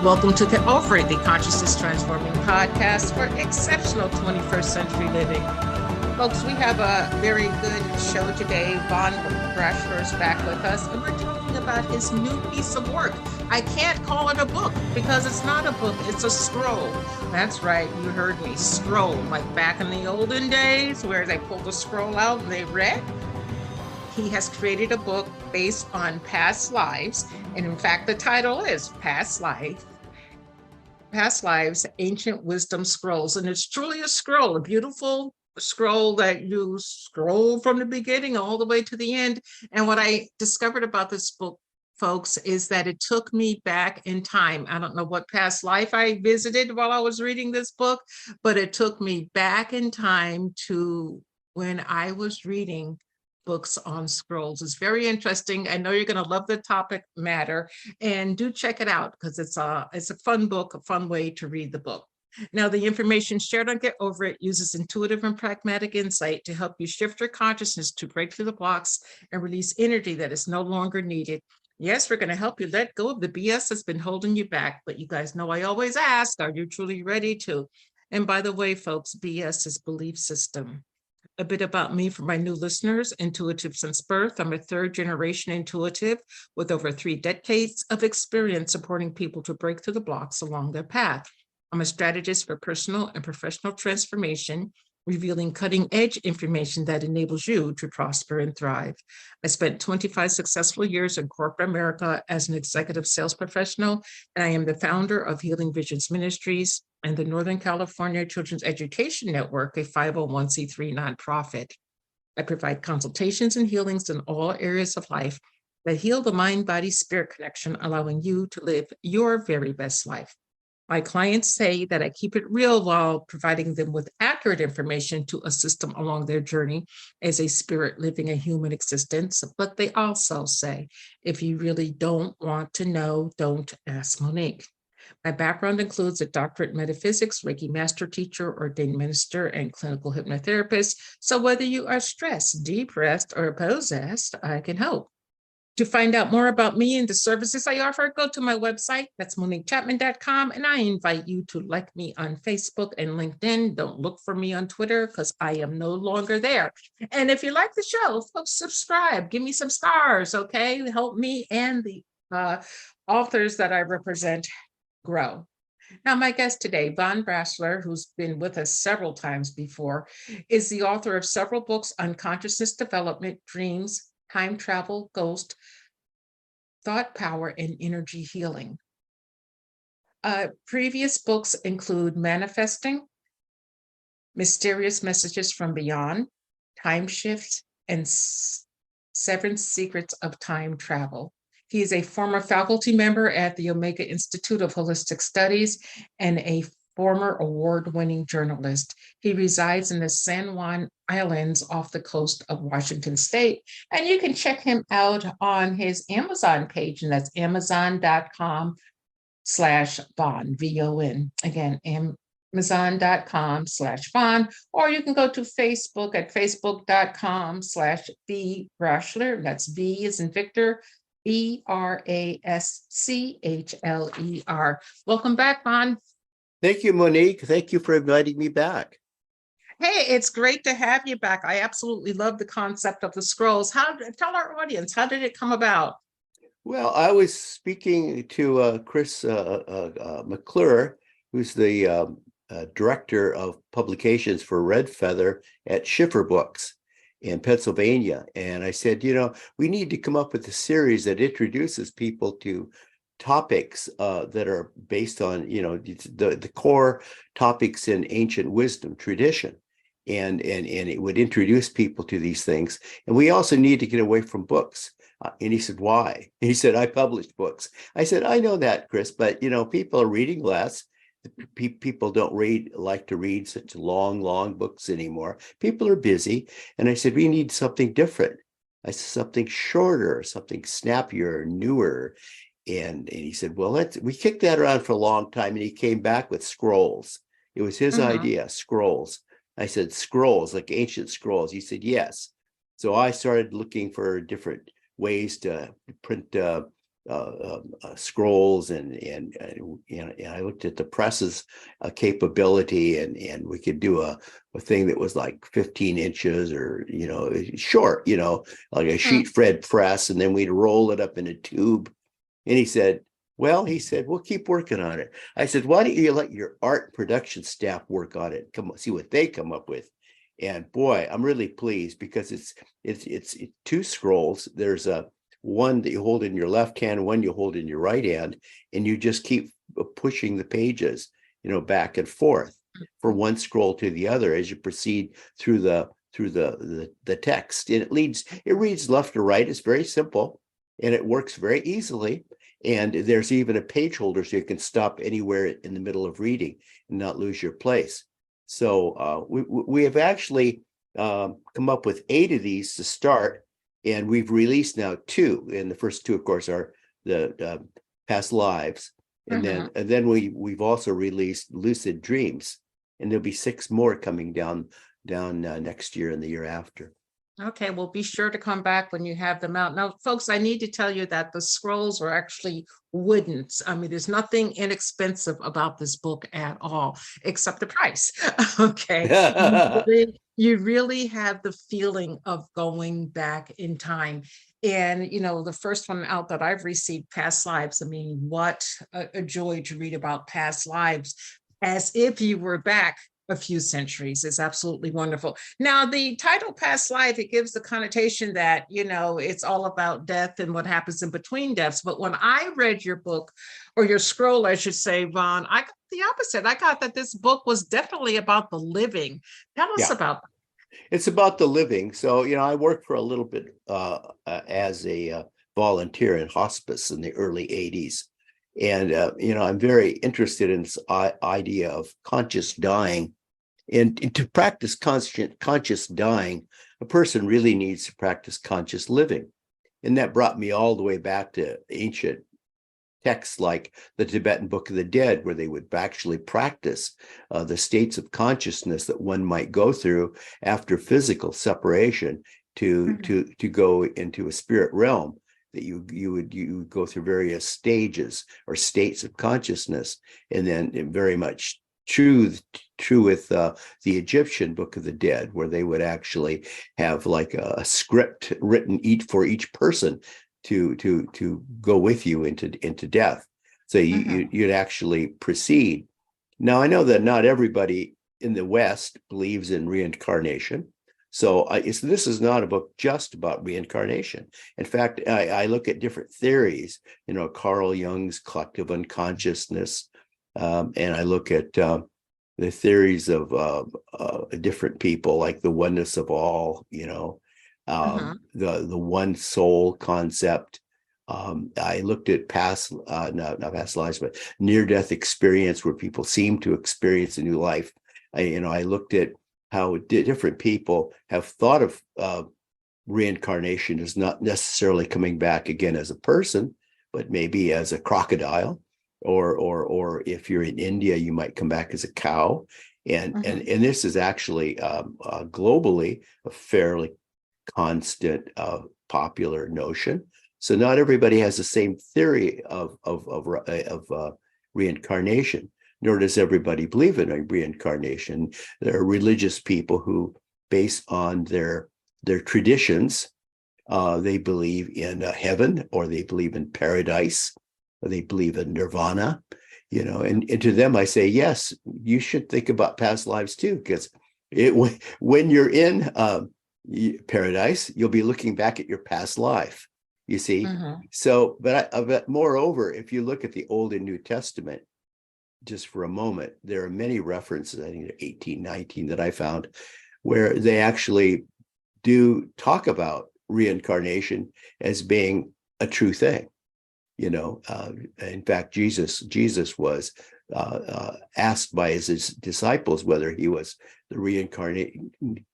Welcome to Operate, the Consciousness Transforming Podcast for exceptional 21st century living. Folks, we have a very good show today. Brashhler is back with us, and we're talking about his new piece of work. I can't call it a book because it's not a book, it's a scroll. That's right, you heard me, scroll, like back in the olden days where they pulled the scroll out and they read. He has created a book based on past lives, and in fact, the title is Past Lives, Ancient Wisdom Scrolls, and it's truly a scroll, a beautiful scroll that you scroll from the beginning all the way to the end. And what I discovered about this book, folks, is that it took me back in time. I don't know what past life I visited while I was reading this book, but it took me back in time to when I was reading books on scrolls. It's very interesting. I know you're going to love the topic matter, and do check it out because it's a fun book, a fun way to read the book. Now, the information shared on Get Over It uses intuitive and pragmatic insight to help you shift your consciousness to break through the blocks and release energy that is no longer needed. Yes, we're going to help you let go of the BS that's been holding you back, but you guys know I always ask, are you truly ready to? And by the way, folks, BS is belief system. A bit about me for my new listeners: intuitive since birth. I'm a third generation intuitive with over 3 decades of experience supporting people to break through the blocks along their path. I'm a strategist for personal and professional transformation, revealing cutting-edge information that enables you to prosper and thrive. I spent 25 successful years in corporate America as an executive sales professional, and I am the founder of Healing Visions Ministries and the Northern California Children's Education Network, a 501c3 nonprofit. I provide consultations and healings in all areas of life that heal the mind-body-spirit connection, allowing you to live your very best life. My clients say that I keep it real while providing them with accurate information to assist them along their journey as a spirit living a human existence. But they also say, if you really don't want to know, don't ask Monique. My background includes a doctorate in metaphysics, Reiki master teacher, ordained minister, and clinical hypnotherapist. So whether you are stressed, depressed, or possessed, I can help. To find out more about me and the services I offer, go to my website. That's MoniqueChapman.com. And I invite you to like me on Facebook and LinkedIn. Don't look for me on Twitter because I am no longer there. And if you like the show, folks, subscribe. Give me some stars, okay? Help me and the authors that I represent grow. Now, my guest today, Brashler, who's been with us several times before, is the author of several books on consciousness development, dreams, time travel, ghost, thought power, and energy healing. Previous books include Manifesting, Mysterious Messages from Beyond, Time Shifts, and 7 Secrets of Time Travel. He is a former faculty member at the Omega Institute of Holistic Studies and a former award-winning journalist. He resides in the San Juan Islands off the coast of Washington State. And you can check him out on his Amazon page, and that's amazon.com/Von, V-O-N. Again, amazon.com/Von, or you can go to Facebook at facebook.com/V Brashler. That's V as in Victor, Braschler. Welcome back, Von. Thank you, Monique. Thank you for inviting me back. Hey, it's great to have you back. I absolutely love the concept of the scrolls. Tell our audience, how did it come about? Well, I was speaking to Chris McClure, who's the director of publications for Red Feather at Schiffer Books in Pennsylvania. And I said, we need to come up with a series that introduces people to topics that are based on, the core topics in ancient wisdom tradition. and it would introduce people to these things. And we also need to get away from books. And he said, why? He said, I published books. I said, I know that, Chris, but people are reading less. People don't like to read such long books anymore. People are busy. And I said, we need something different. I said, something shorter, something snappier, newer. And he said, well, we kicked that around for a long time. And he came back with scrolls. It was his idea, scrolls. I said, scrolls, like ancient scrolls. He said, yes. So I started looking for different ways to print scrolls, and I looked at the press's capability, and we could do a thing that was like 15 inches or short, like a sheet fed press, and then we'd roll it up in a tube. And he said, we'll keep working on it. I said, why don't you let your art production staff work on it? Come on, see what they come up with. And boy, I'm really pleased because it's two scrolls. There's one that you hold in your left hand, one you hold in your right hand, and you just keep pushing the pages, back and forth from one scroll to the other as you proceed through the text. And it reads left to right. It's very simple, and it works very easily. And there's even a page holder so you can stop anywhere in the middle of reading and not lose your place. So we have actually come up with 8 of these to start, and we've released now 2. And the first 2, of course, are the past lives, and then we've also released lucid dreams, and there'll be 6 more coming down next year and the year after. Okay, well, be sure to come back when you have them out. Now, folks, I need to tell you that the scrolls are actually wooden. I mean, there's nothing inexpensive about this book at all, except the price. Okay. You really have the feeling of going back in time. And, the first one out that I've received, Past Lives, I mean, what a joy to read about past lives as if you were back a few centuries. Is absolutely wonderful. Now, the title Past Life, it gives the connotation that, it's all about death and what happens in between deaths. But when I read your book, or your scroll, I should say, Vaughn, I got the opposite. I got that this book was definitely about the living. Tell us about that. It's about the living. So, I worked for a little bit as a volunteer in hospice in the early 80s. And, I'm very interested in this idea of conscious dying. And to practice conscious dying, a person really needs to practice conscious living. And that brought me all the way back to ancient texts like the Tibetan Book of the Dead, where they would actually practice the states of consciousness that one might go through after physical separation to go into a spirit realm. That you would go through various stages or states of consciousness, and then very much true with the Egyptian Book of the Dead, where they would actually have like a script written for each person to go with you into death. So you'd actually proceed. Now, I know that not everybody in the West believes in reincarnation. So this is not a book just about reincarnation. In fact, I look at different theories, Carl Jung's collective unconsciousness, and I look at the theories of different people, like the oneness of all, the one soul concept. I looked at not past lives, but near-death experience, where people seem to experience a new life. I looked at how different people have thought of reincarnation as not necessarily coming back again as a person, but maybe as a crocodile, or if you're in India, you might come back as a cow. And this is actually globally a fairly constant, popular notion. So not everybody has the same theory of reincarnation, nor does everybody believe in reincarnation. There are religious people who, based on their traditions, they believe in heaven, or they believe in paradise, or they believe in nirvana, and to them I say, yes, you should think about past lives too, because when you're in paradise, you'll be looking back at your past life, you see. So, but moreover, if you look at the Old and New Testament, just for a moment, there are many references, I think 18, 19 that I found, where they actually do talk about reincarnation as being a true thing. In fact, Jesus was asked by his disciples whether he was the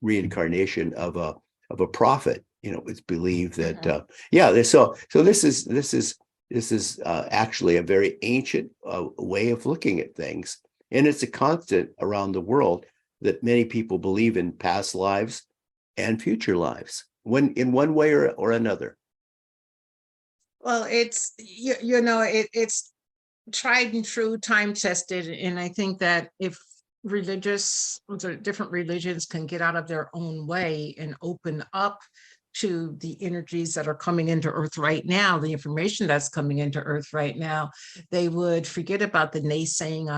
reincarnation of a prophet. It's believed that So this is actually a very ancient way of looking at things, and it's a constant around the world that many people believe in past lives and future lives, in one way or another. Well, it's it's tried and true, time tested, and I think that if different religions can get out of their own way and open up to the energies that are coming into Earth right now, the information that's coming into Earth right now, they would forget about the naysaying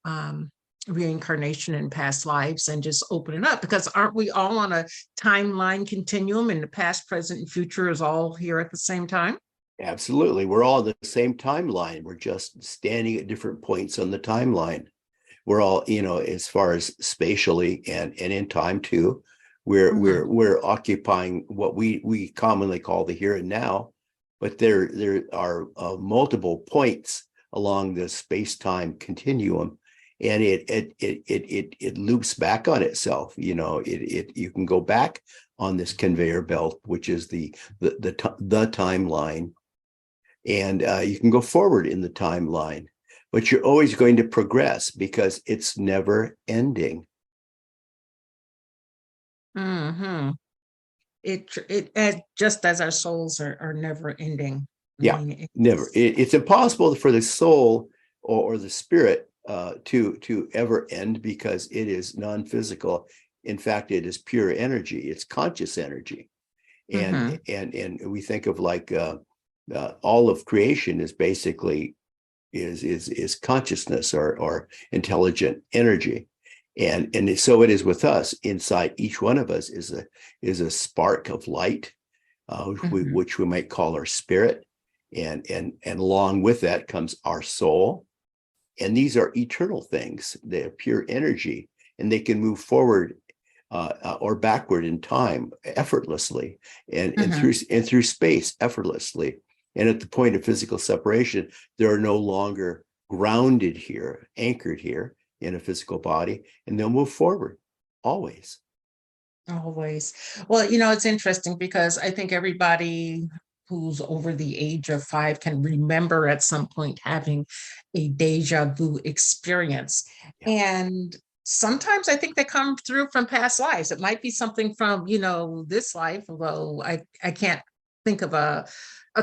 on reincarnation in past lives and just open it up, because aren't we all on a timeline continuum, and the past, present, and future is all here at the same time? Absolutely. We're all on the same timeline. We're just standing at different points on the timeline. We're all, as far as spatially and in time too, we're occupying what we commonly call the here and now, but there are multiple points along the space-time continuum, and it loops back on itself. You can go back on this conveyor belt, which is the timeline, and you can go forward in the timeline, but you're always going to progress because it's never ending. It just as our souls are never ending. Yeah, never. It's impossible for the soul or the spirit to ever end, because it is non-physical. In fact, it is pure energy. It's conscious energy, and we think of like all of creation is basically is consciousness or intelligent energy, and so it is with us. Inside each one of us is a spark of light, which we might call our spirit, and along with that comes our soul, and these are eternal things. They're pure energy, and they can move forward or backward in time effortlessly, and through space effortlessly. And at the point of physical separation, they're no longer grounded here, anchored here in a physical body, and they'll move forward always. Always. Well, it's interesting because I think everybody who's over the age of 5 can remember at some point having a deja vu experience. Yeah. And sometimes I think they come through from past lives. It might be something from, this life, although I can't think of a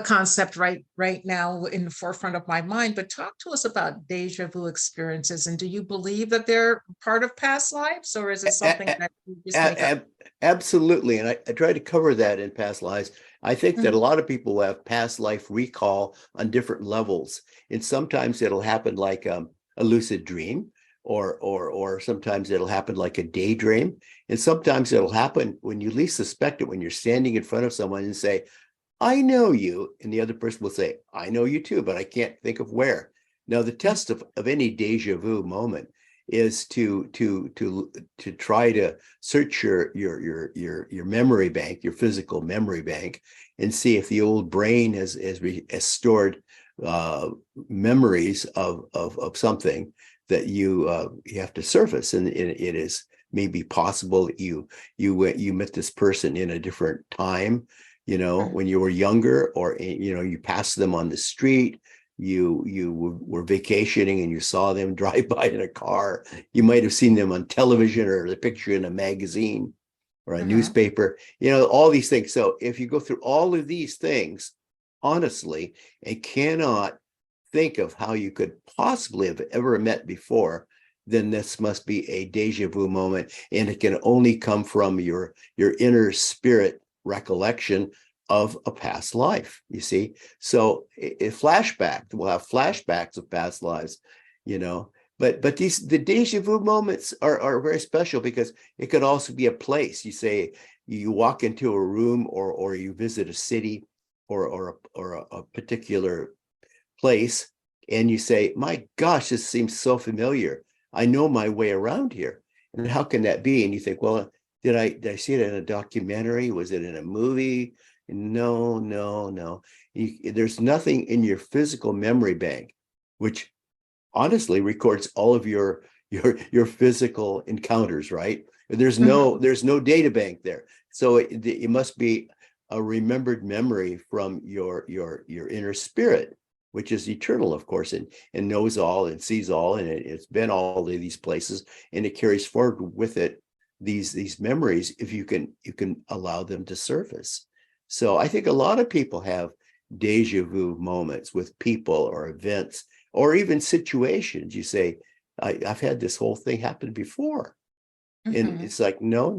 concept right now in the forefront of my mind. But talk to us about deja vu experiences, and do you believe that they're part of past lives, or is it something that you just make up? Absolutely, and I try to cover that in past lives. I think that a lot of people have past life recall on different levels, and sometimes it'll happen like a lucid dream, or sometimes it'll happen like a daydream, and sometimes it'll happen when you least suspect it, when you're standing in front of someone and say, I know you, and the other person will say, I know you too, but I can't think of where. Now, the test of any deja vu moment is to try to search your memory bank, your physical memory bank, and see if the old brain has stored memories of something that you have to surface, and it is maybe possible that you met this person in a different time, when you were younger, or you passed them on the street, you were vacationing and you saw them drive by in a car. You might have seen them on television or the picture in a magazine or a newspaper, all these things. So if you go through all of these things honestly and cannot think of how you could possibly have ever met before, then this must be a deja vu moment, and it can only come from your inner spirit recollection of a past life, you see. So a flashback, we'll have flashbacks of past lives, but the deja vu moments are very special, because it could also be a place. You say you walk into a room, or you visit a city or a particular place, and you say, my gosh, this seems so familiar. I know my way around here. And how can that be? And you think, well, did I see it in a documentary? Was it in a movie? No, no, no. There's nothing in your physical memory bank, which honestly records all of your physical encounters, right? There's no data bank there. So it must be a remembered memory from your inner spirit, which is eternal, of course, and knows all and sees all, and it's been all of these places, and it carries forward with it these memories if you can allow them to surface. So I think a lot of people have deja vu moments with people or events or even situations. You say, I've had this whole thing happen before. And it's like, no,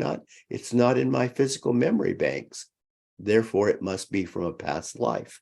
it's not in my physical memory banks. Therefore, it must be from a past life.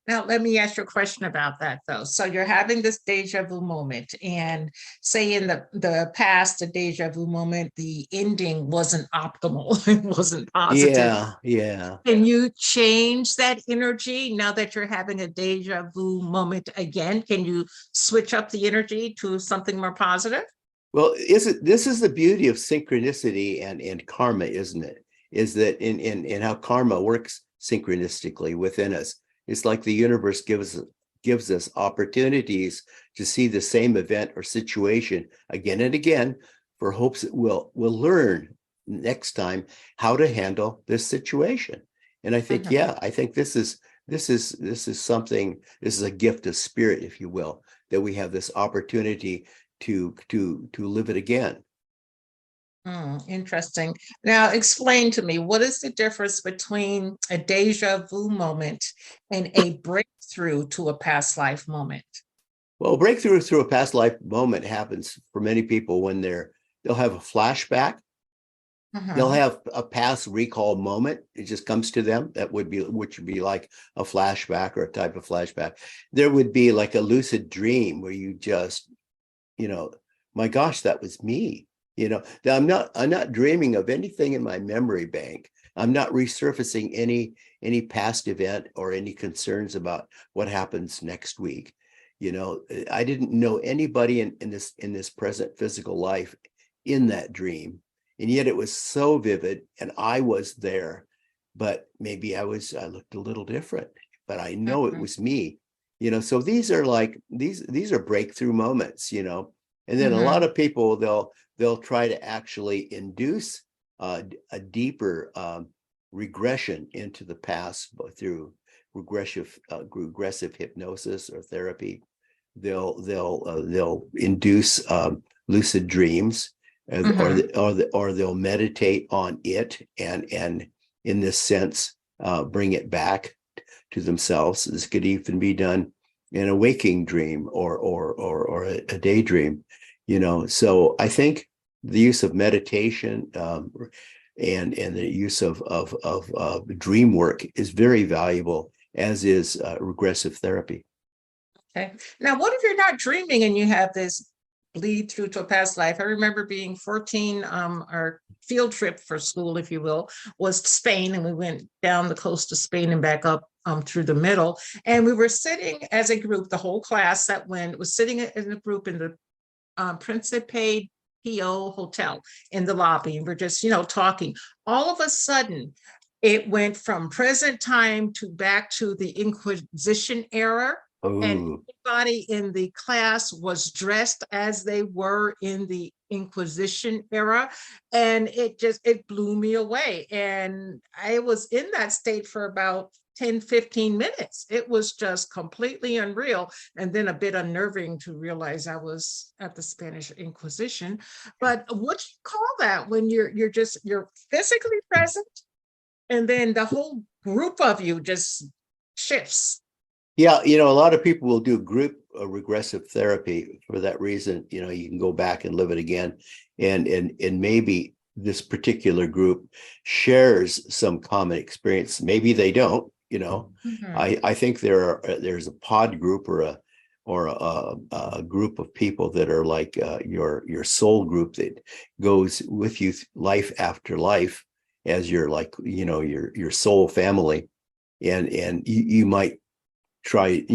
Now, let me ask you a question about that, though. So you're having this deja vu moment, and say in the past, the deja vu moment, the ending wasn't optimal, it wasn't positive. Yeah. Can you change that energy now that you're having a deja vu moment again? Can you switch up the energy to something more positive? Well, this is the beauty of synchronicity and karma, isn't it? Is that in how karma works synchronistically within us. It's like the universe gives us opportunities to see the same event or situation again and again for hopes that we'll learn next time how to handle this situation. And I think, I think this is something, this is a gift of spirit, if you will, that we have this opportunity to live it again. Interesting. Now, explain to me, what is the difference between a deja vu moment and a breakthrough to a past life moment? Well, breakthrough through a past life moment happens for many people when they'll have a flashback. They'll have a past recall moment. It just comes to them. Which would be like a flashback or a type of flashback. There would be like a lucid dream where you just, my gosh, that was me. I'm not dreaming of anything in my memory bank. I'm not resurfacing any past event or any concerns about what happens next week. I didn't know anybody in this present physical life in that dream. And yet it was so vivid, and I was there, but maybe I looked a little different, but I know it was me. So these are breakthrough moments, and then a lot of people, they'll try to actually induce a deeper regression into the past through regressive hypnosis or therapy. They'll induce lucid dreams, or they'll meditate on it and in this sense bring it back to themselves. This could even be done in a waking dream or a daydream. So I think the use of meditation and the use of dream work is very valuable, as is regressive therapy. Okay. Now, what if you're not dreaming and you have this bleed through to a past life? I remember being 14, our field trip for school, if you will, was to Spain, and we went down the coast of Spain and back up through the middle. And we were sitting as a group, the whole class that went was sitting in a group in the Principe PO Hotel in the lobby. And we're just, talking. All of a sudden, it went from present time to back to the Inquisition era. And everybody in the class was dressed as they were in the Inquisition era. And it blew me away. And I was in that state for about 10, 15 minutes. It was just completely unreal. And then a bit unnerving to realize I was at the Spanish Inquisition. But what do you call that when you're physically present and then the whole group of you just shifts? Yeah, a lot of people will do group regressive therapy for that reason. You can go back and live it again, and maybe this particular group shares some common experience. Maybe they don't. I think there's a pod group or a group of people that are like your soul group that goes with you life after life as your your soul family, and you might try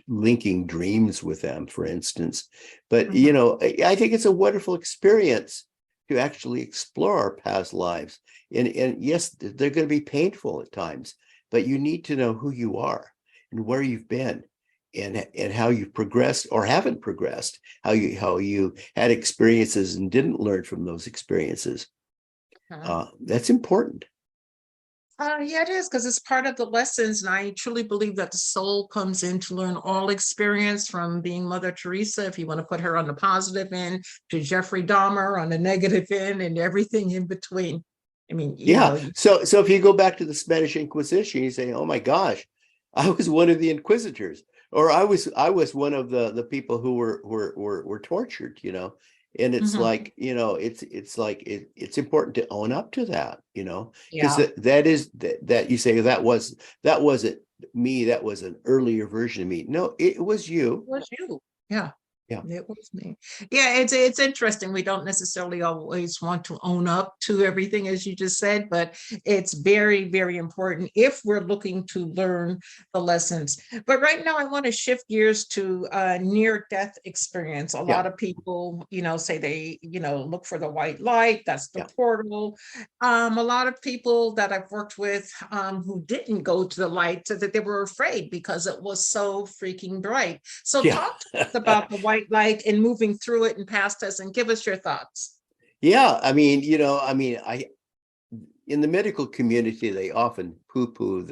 linking dreams with them, for instance. But I think it's a wonderful experience to actually explore our past lives. And yes, they're going to be painful at times, but you need to know who you are and where you've been, and how you've progressed or haven't progressed, how you had experiences and didn't learn from those experiences. That's important. Yeah, it is, because it's part of the lessons. And I truly believe that the soul comes in to learn all experience, from being Mother Teresa, if you want to put her on the positive end, to Jeffrey Dahmer on the negative end, and everything in between. I mean, Yeah. So if you go back to the Spanish Inquisition, you say, oh my gosh, I was one of the inquisitors, or I was one of the people who were tortured, And it's Mhm. like, it's like it's important to own up to that, because Yeah, that is that you say that wasn't me, that was an earlier version of me. No, it was it you. was you. Yeah. Yeah. It was me. Yeah, it's interesting. We don't necessarily always want to own up to everything, as you just said, but it's very, very important if we're looking to learn the lessons. But right now, I want to shift gears to near-death experience. A Yeah. lot of people, say they, look for the white light. That's the Yeah. portal. A lot of people that I've worked with who didn't go to the light said that they were afraid because it was so freaking bright. So Yeah. talk to us about the white light and moving through it and past us, and give us your thoughts. Yeah. I in the medical community, they often poo-poo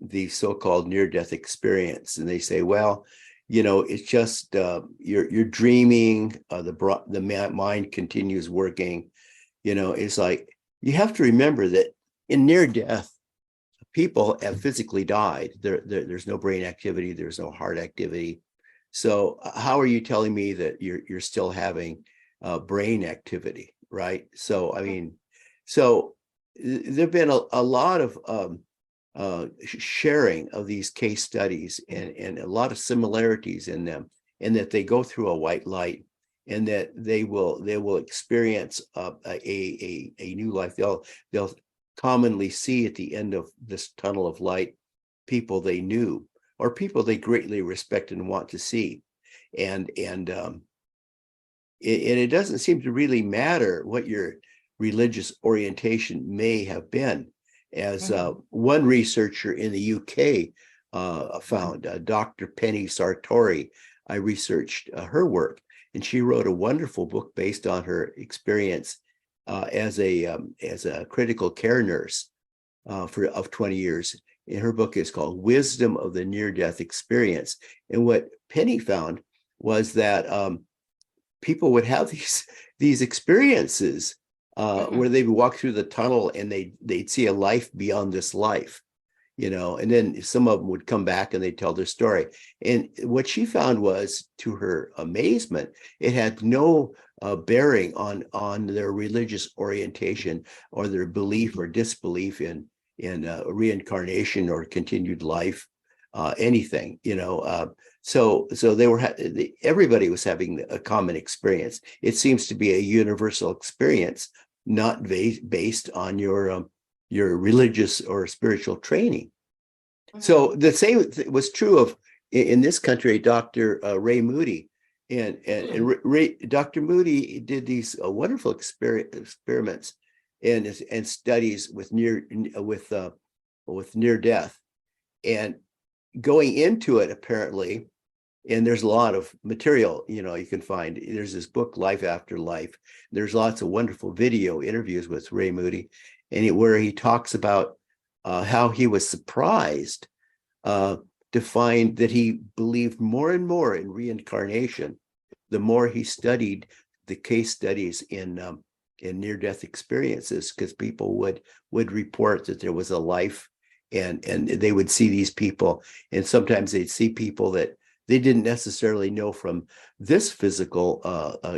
the so-called near-death experience, and they say, well, it's just you're dreaming, the mind continues working. It's like, you have to remember that in near death, people have physically died. There's no brain activity, there's no heart activity. So how are you telling me that you're still having brain activity, right? So so there've been a lot of sharing of these case studies, and a lot of similarities in them, and that they go through a white light, and that they will experience a new life. They'll commonly see at the end of this tunnel of light people they knew, or people they greatly respect and want to see. And it doesn't seem to really matter what your religious orientation may have been. As one researcher in the UK found, Dr. Penny Sartori. I researched her work, and she wrote a wonderful book based on her experience as a critical care nurse of 20 years. And her book is called Wisdom of the Near-Death Experience. And what Penny found was that people would have these experiences where they would walk through the tunnel, and they'd see a life beyond this life, and then some of them would come back and they'd tell their story. And what she found was, to her amazement, it had no bearing on their religious orientation, or their belief or disbelief in reincarnation or continued life, anything. So everybody was having a common experience. It seems to be a universal experience, not based on your religious or spiritual training. So the same was true of, in this country, Dr. Ray Moody. And Dr. Moody did these wonderful experiments and studies with near death. And going into it, apparently, and there's a lot of material, you can find. There's this book, Life After Life. There's lots of wonderful video interviews with Ray Moody, where he talks about how he was surprised to find that he believed more and more in reincarnation the more he studied the case studies in near-death experiences, because people would report that there was a life, and they would see these people, and sometimes they'd see people that they didn't necessarily know from this physical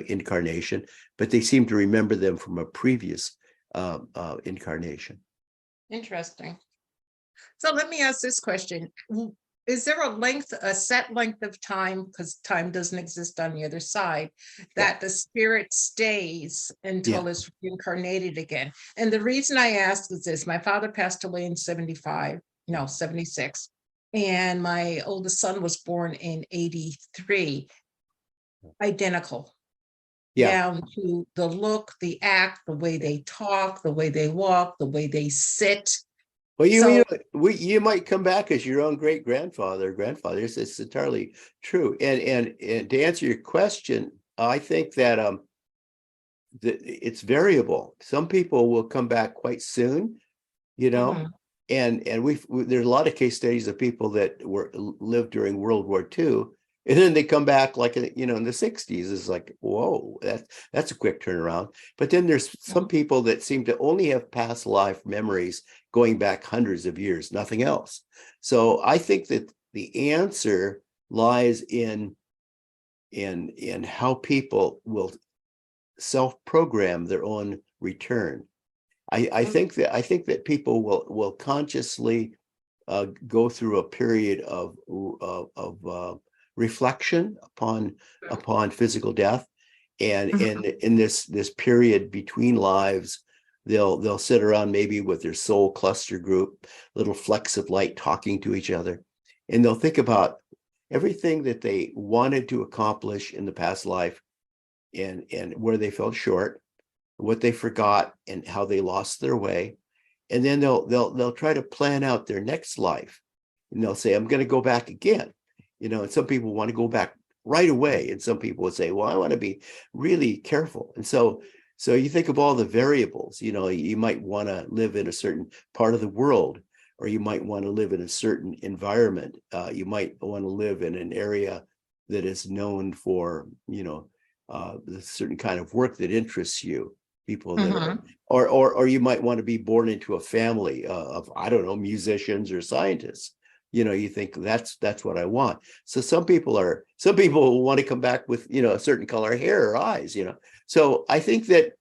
incarnation, but they seemed to remember them from a previous incarnation. Interesting. So let me ask this question. Is there a set length of time, because time doesn't exist on the other side, that the spirit stays until it's reincarnated again? And the reason I ask is this: my father passed away in 76, and my oldest son was born in 83, identical. Yeah. down to the look, the act, the way they talk, the way they walk, the way they sit. Well, So, you might come back as your own great grandfather or grandfather. It's entirely true. And to answer your question, I think that it's variable. Some people will come back quite soon, you know, mhm, and there's a lot of case studies of people that lived during World War II, and then they come back like in the 60s. It's like, whoa, that's a quick turnaround. But then there's some people that seem to only have past life memories going back hundreds of years, nothing else. So I think that the answer lies in how people will self-program their own return. I think that people will consciously go through a period of reflection upon physical death, and mhm, in this period between lives, they'll sit around maybe with their soul cluster group, little flecks of light talking to each other, and they'll think about everything that they wanted to accomplish in the past life, and where they fell short, what they forgot, and how they lost their way. And then they'll try to plan out their next life, and they'll say, I'm going to go back again. And some people want to go back right away, and some people would say, well, I want to be really careful. And so you think of all the variables. You might want to live in a certain part of the world, or you might want to live in a certain environment. You might want to live in an area that is known for a certain kind of work that interests you. People that are, mhm. or you might want to be born into a family of, I don't know, musicians or scientists. You think that's what I want. So some people want to come back with a certain color hair or eyes. So I think that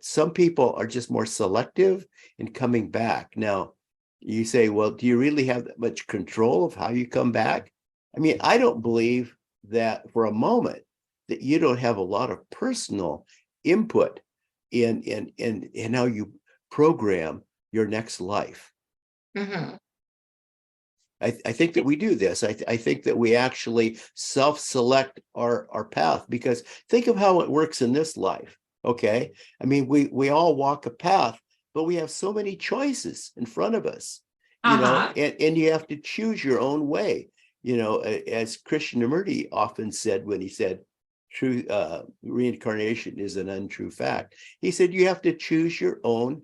some people are just more selective in coming back. Now you say, well, do you really have that much control of how you come back? I mean, I don't believe that for a moment that you don't have a lot of personal input in how you program your next life. Mhm. I think that we do this. I think that we actually self-select our path, because think of how it works in this life. Okay. I mean, we all walk a path, but we have so many choices in front of us, Uh-huh. and you have to choose your own way. As Krishnamurti often said when he said, true reincarnation is an untrue fact. He said, you have to choose your own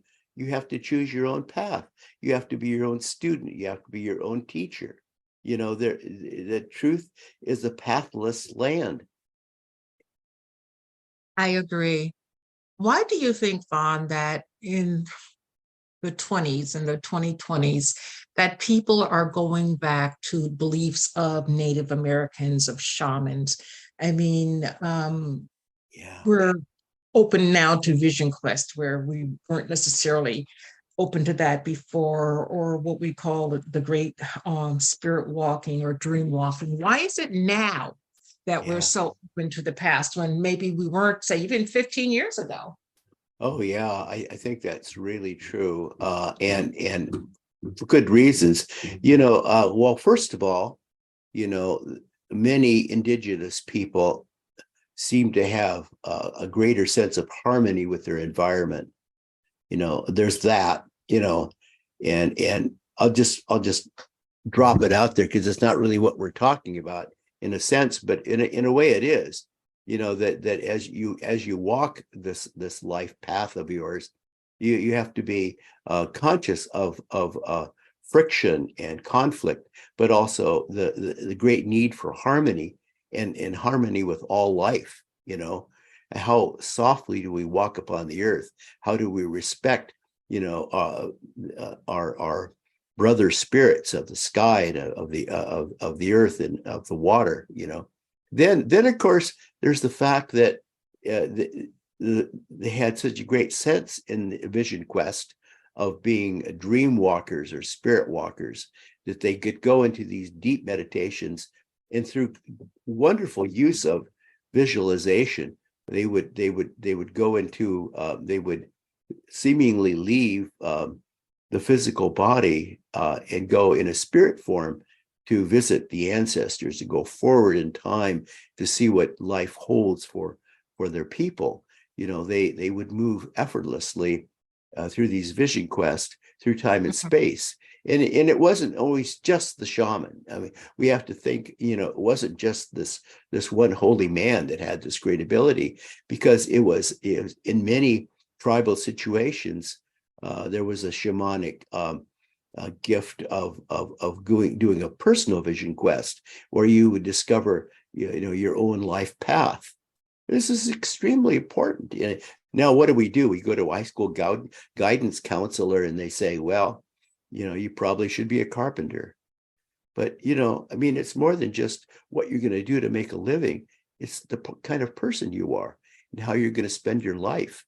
path. You have to be your own student. You have to be your own teacher. The truth is a pathless land. I agree. Why do you think, Vaughn, that in the 20s and the 2020s, that people are going back to beliefs of Native Americans, of shamans? I mean, Yeah. we're open now to Vision Quest, where we weren't necessarily open to that before, or what we call the great spirit walking or dream walking. Why is it now that we're Yeah. so open to the past when maybe we weren't, say, even 15 years ago? Oh yeah, I think that's really true, and for good reasons. Well, first of all, you know, many indigenous people seem to have a greater sense of harmony with their environment. There's that. And I'll just drop it out there because it's not really what we're talking about in a sense, but in a way it is. That as you walk this life path of yours, you have to be conscious of friction and conflict, but also the great need for harmony, and harmony with all life. How softly do we walk upon the earth? How do we respect our brother spirits of the sky and of the earth and of the water? Then of course there's the fact that they had such a great sense in the vision quest of being dream walkers or spirit walkers, that they could go into these deep meditations, and through wonderful use of visualization, they would go into they would seemingly leave the physical body and go in a spirit form to visit the ancestors, to go forward in time to see what life holds for for their people. They would move effortlessly through these vision quests through time and space. And it wasn't always just the shaman. I mean, we have to think, it wasn't just this one holy man that had this great ability, because it was in many tribal situations, there was a shamanic gift of doing a personal vision quest where you would discover your own life path. This is extremely important. Now, what do? We go to a high school guidance counselor and they say, well, you probably should be a carpenter. But, I mean, it's more than just what you're going to do to make a living. It's the kind of person you are and how you're going to spend your life.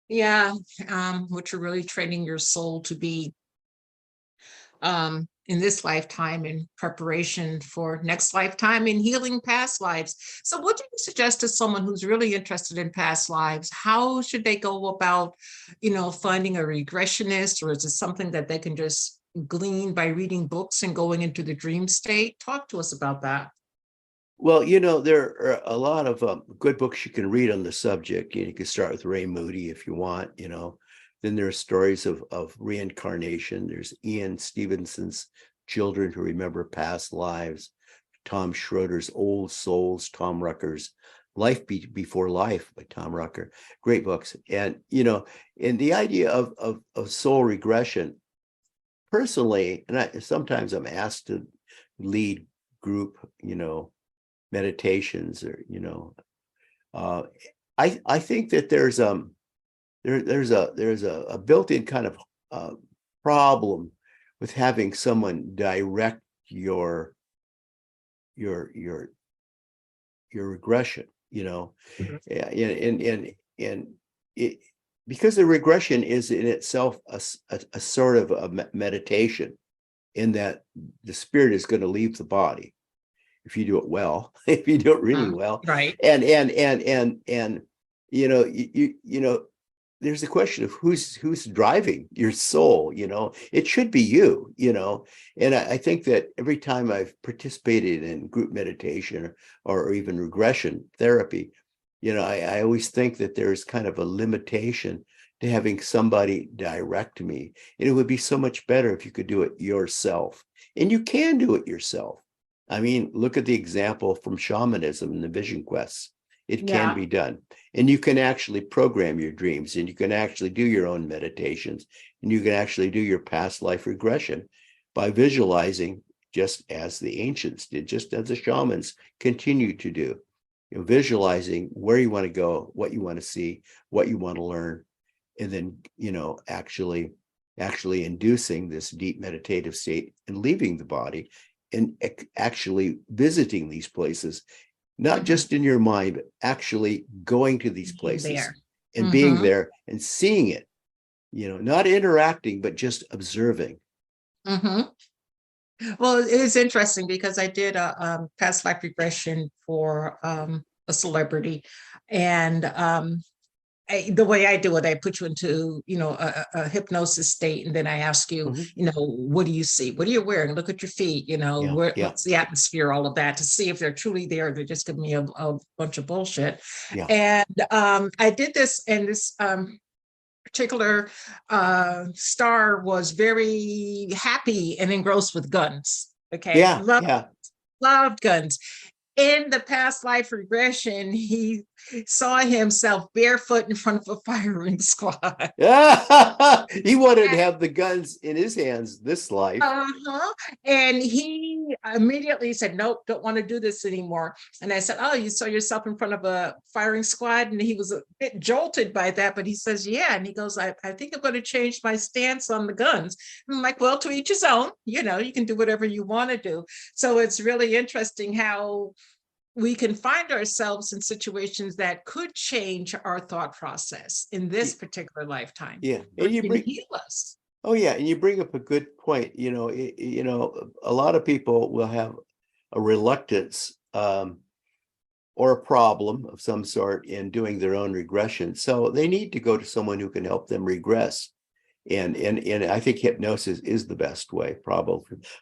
Yeah, what you're really training your soul to be in this lifetime in preparation for next lifetime in healing past lives. So what do you suggest to someone who's really interested in past lives? How should they go about, finding a regressionist, or is it something that they can just glean by reading books and going into the dream state? Talk to us about that. Well, there are a lot of good books you can read on the subject. You can start with Ray Moody if you want, Then there are stories of reincarnation. There's Ian Stevenson's Children Who Remember Past Lives, Tom Schroeder's Old Souls, Tom Rucker's Life Before Life by Tom Rucker. Great books. And, and the idea of soul regression, personally, and sometimes I'm asked to lead group, meditations, or I think that there's a built-in kind of problem with having someone direct your regression, and it, because the regression is in itself a sort of a meditation, in that the spirit is going to leave the body if you do it well, if you do it really well. Right. And there's the question of who's driving your soul. It should be you. And I think that every time I've participated in group meditation or even regression therapy, I always think that there's kind of a limitation to having somebody direct me. And it would be so much better if you could do it yourself. And you can do it yourself. I mean, look at the example from shamanism and the vision quests. It can be done. And you can actually program your dreams, and you can actually do your own meditations, and you can actually do your past life regression by visualizing, just as the ancients did, just as the shamans continue to do. Visualizing where you want to go, what you want to see, what you want to learn, and then, actually inducing this deep meditative state and leaving the body, and actually visiting these places, not just in your mind, but actually going to these places and being there and seeing it, not interacting, but just observing. Well, it is interesting because I did a past life regression for a celebrity, and the way I do it, I put you into, a hypnosis state, and then I ask you, what do you see? What are you wearing? Look at your feet, what's the atmosphere, all of that, to see if they're truly there. They're just giving me a bunch of bullshit. And I did this, and this particular star was very happy and engrossed with guns. Okay. Loved guns. In the past life regression, he saw himself barefoot in front of a firing squad. He wanted to have the guns in his hands this life. And he immediately said, nope, don't want to do this anymore. And I said, oh, you saw yourself in front of a firing squad? And he was a bit jolted by that, but he says, yeah. And he goes, I think I'm going to change my stance on the guns. I'm like, well, to each his own. You can do whatever you want to do. So it's really interesting how we can find ourselves in situations that could change our thought process in this particular lifetime. Yeah, and you bring heal us. Oh yeah, and you bring up a good point. A lot of people will have a reluctance or a problem of some sort in doing their own regression, so they need to go to someone who can help them regress. And I think hypnosis is the best way,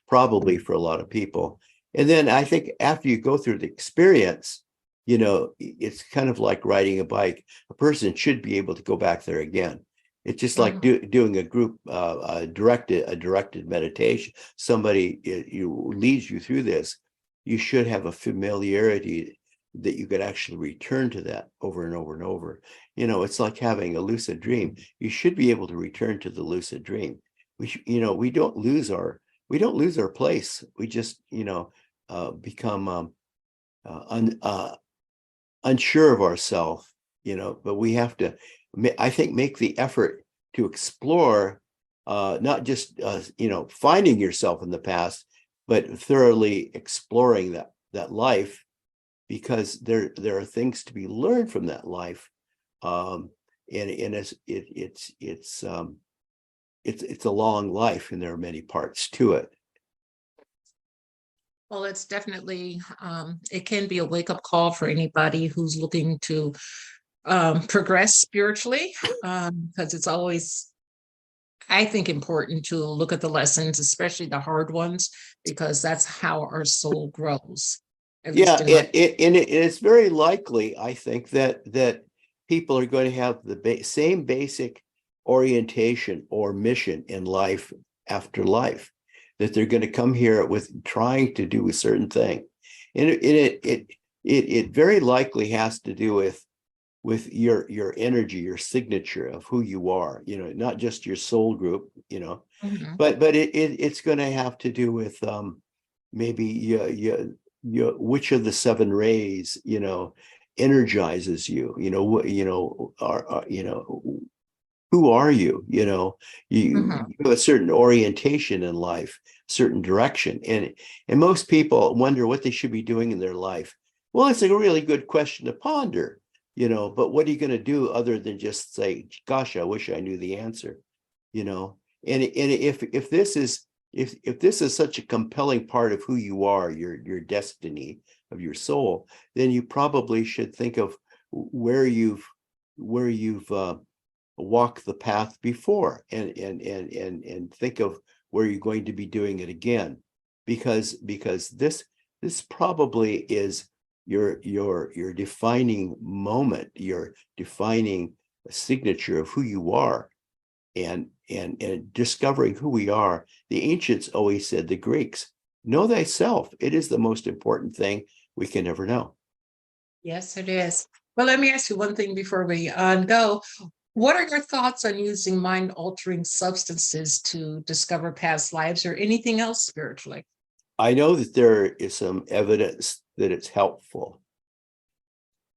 probably for a lot of people. And then I think after you go through the experience, it's kind of like riding a bike. A person should be able to go back there again. It's just like Mhm. doing a group directed meditation. Somebody leads you through this. You should have a familiarity that you could actually return to that over and over and over. It's like having a lucid dream. You should be able to return to the lucid dream. We don't lose our place. We just become unsure of ourselves, but we have to, I think, make the effort to explore, not just, finding yourself in the past, but thoroughly exploring that life, because there are things to be learned from that life. And it's a long life, and there are many parts to it. Well, it's definitely, it can be a wake-up call for anybody who's looking to progress spiritually, because it's always, I think, important to look at the lessons, especially the hard ones, because that's how our soul grows, at least Yeah, in my. it's very likely, I think, that people are going to have the same basic orientation or mission in life after life, that they're going to come here with trying to do a certain thing, and it very likely has to do with your energy, your signature of who you are, not just your soul group, Mhm. but it's going to have to do with maybe which of the seven rays energizes you, who are you, Mhm. you have a certain orientation in life, certain direction, and most people wonder what they should be doing in their life. Well, it's a really good question to ponder, but what are you going to do other than just say, gosh, I wish I knew the answer, you know and if this is such a compelling part of who you are, your destiny of your soul, then you probably should think of where you've walked the path before, and think of where you're going to be doing it again, because this probably is your defining moment, your defining signature of who you are, and discovering who we are. The ancients always said, the Greeks, know thyself. It is the most important thing we can ever know. Yes, it is. Well, let me ask you one thing before we go. What are your thoughts on using mind-altering substances to discover past lives or anything else spiritually? I know that there is some evidence that it's helpful,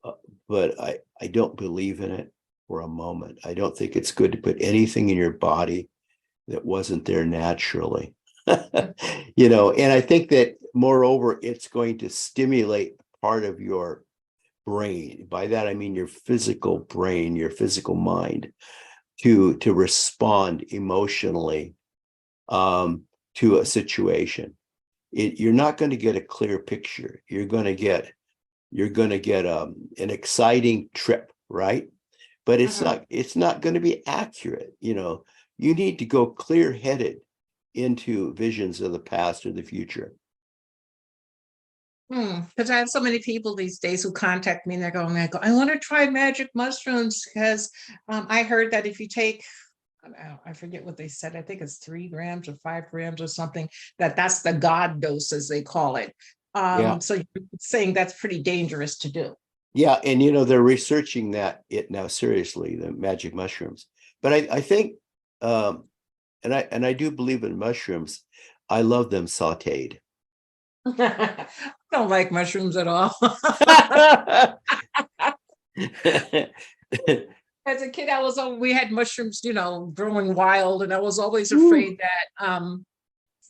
uh, but I don't believe in it for a moment. I don't think it's good to put anything in your body that wasn't there naturally. And I think that moreover, it's going to stimulate part of your brain. By that I mean your physical brain, your physical mind, to respond emotionally, to a situation. You're not going to get a clear picture. You're going to get an exciting trip, right? But Mhm. it's not going to be accurate. You need to go clear headed into visions of the past or the future. Because I have so many people these days who contact me and I want to try magic mushrooms because I heard that if you take, I forget what they said, I think it's 3 grams or 5 grams or something, that's the God dose, as they call it. Yeah. So you're saying that's pretty dangerous to do. Yeah, and they're researching it now seriously, the magic mushrooms. But I think, and I do believe in mushrooms. I love them sautéed. I don't like mushrooms at all. As a kid, we had mushrooms, growing wild, and I was always Ooh, afraid that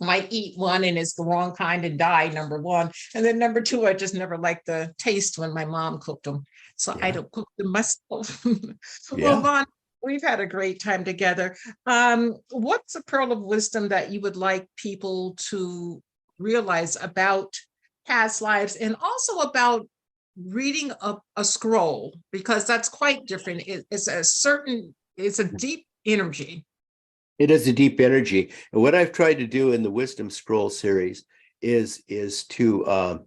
might eat one and it's the wrong kind and die, number one. And then number two, I just never liked the taste when my mom cooked them. So I yeah, don't cook them myself. Well, yeah. Vaughn, we've had a great time together. What's a pearl of wisdom that you would like people to realize about past lives and also about reading a scroll? Because that's quite different. It's a deep energy. It is a deep energy. And what I've tried to do in the Wisdom Scroll series is to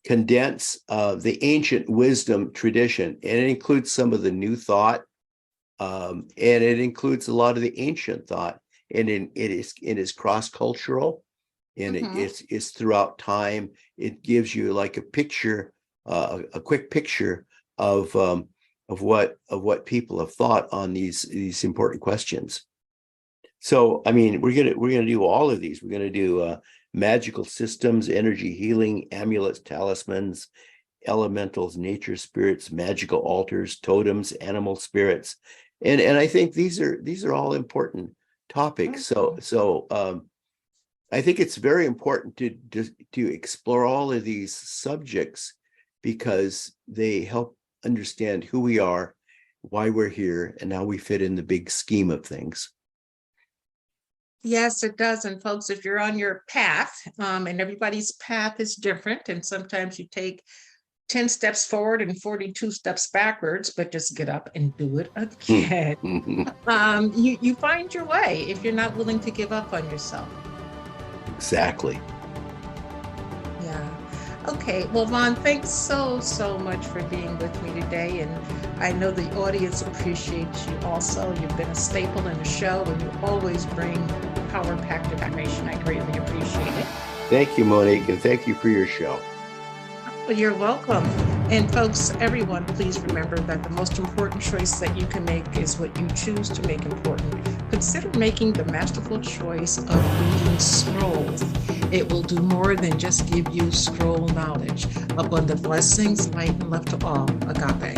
condense the ancient wisdom tradition, and it includes some of the new thought, and it includes a lot of the ancient thought, and it is cross-cultural, and it's throughout time. It gives you like a picture, a quick picture of what people have thought on these important questions. So, I mean, we're gonna do all of these. We're gonna do magical systems, energy healing, amulets, talismans, elementals, nature spirits, magical altars, totems, animal spirits, and I think these are all important topics. So I think it's very important to explore all of these subjects because they help understand who we are, why we're here, and how we fit in the big scheme of things. Yes, it does. And folks, if you're on your path, and everybody's path is different, and sometimes you take 10 steps forward and 42 steps backwards, but just get up and do it again. You find your way if you're not willing to give up on yourself. Exactly. Yeah. Okay. Well, Vaughn, thanks so much for being with me today. And I know the audience appreciates you also. You've been a staple in the show, and you always bring power-packed information. I greatly appreciate it. Thank you, Monique, and thank you for your show. Well, you're welcome. And folks, everyone, please remember that the most important choice that you can make is what you choose to make important. Consider making the masterful choice of reading scrolls. It will do more than just give you scroll knowledge. Abundant blessings, light, and love to all. Agape.